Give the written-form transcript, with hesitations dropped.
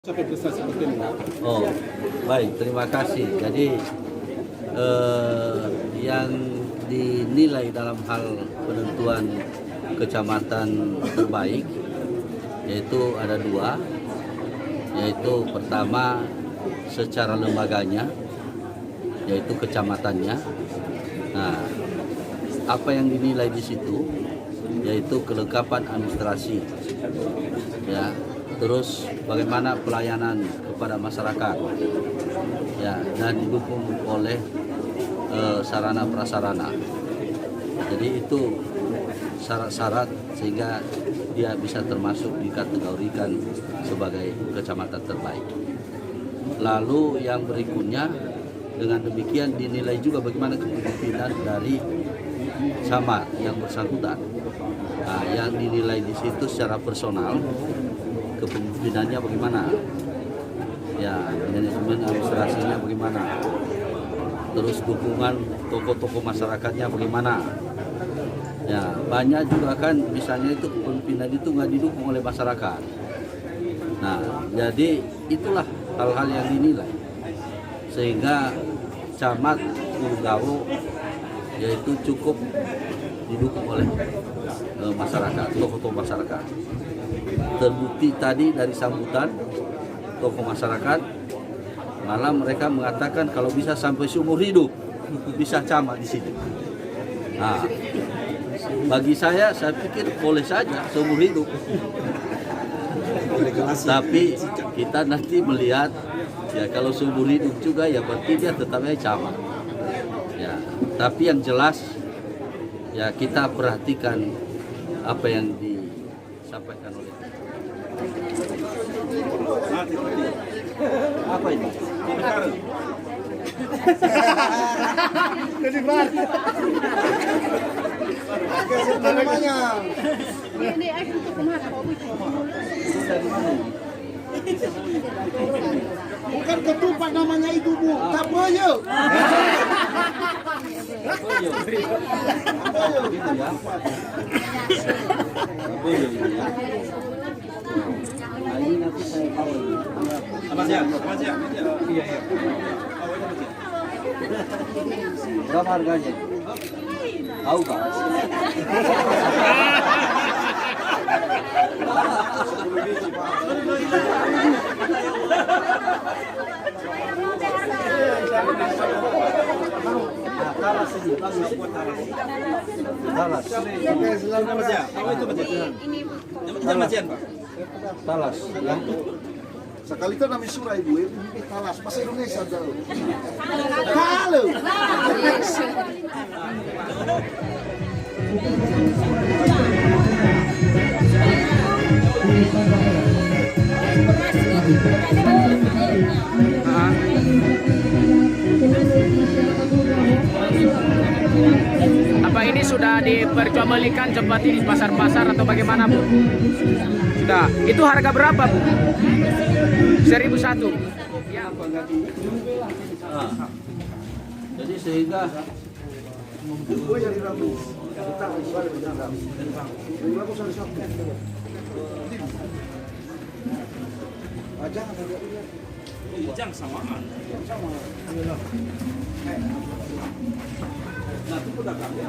Sampai prestasi seperti ini. Oh, baik, terima kasih. Jadi yang dinilai dalam hal penentuan kecamatan terbaik yaitu ada dua, yaitu pertama secara lembaganya, yaitu kecamatannya. Nah, apa yang dinilai di situ yaitu kelengkapan administrasi, ya. Terus bagaimana pelayanan kepada masyarakat, ya, dan didukung oleh sarana prasarana. Jadi itu syarat-syarat sehingga dia bisa termasuk dikategorikan sebagai kecamatan terbaik. Lalu yang berikutnya, dengan demikian dinilai juga bagaimana kepemimpinan dari camat yang bersangkutan. Nah, yang dinilai di situ secara personal, kepemimpinannya bagaimana, ya, manajemen administrasinya bagaimana, terus dukungan tokoh-tokoh masyarakatnya bagaimana, ya. Banyak juga kan misalnya itu kepemimpinan itu nggak didukung oleh masyarakat. Nah, jadi itulah hal-hal yang dinilai sehingga camat Ulugawo yaitu cukup didukung oleh masyarakat, tokoh-tokoh masyarakat. Terbukti tadi dari sambutan tokoh masyarakat, malah mereka mengatakan kalau bisa sampai seumur hidup bisa camat di sini. Nah, bagi saya pikir boleh saja seumur hidup. Tapi kita nanti melihat, ya, kalau seumur hidup juga ya berarti dia tetapnya camat. Ya, tapi yang jelas ya kita perhatikan apa yang disampaikan oleh apa ini? Jadi bar. Namanya. Ini aku untuk kemana? Bukan ketupat namanya itu, Bu. Kaboyo. Gitu ya. Kaboyo ini ya. Nah, ini nanti saya bawa ini. Iya, iya. Berapa harganya? Tahu Pak? Talas ini bagus. Talas. Talas. Ya. Sekali itu namanya surah ibu, ini talas bahasa Indonesia dulu. Kalau. Apa ini sudah diperjualbelikan seperti di pasar-pasar atau bagaimana, Bu? Sudah. Itu harga berapa, Bu? 1.001. Ya. Nah, jadi sehingga nah, itu udah kami.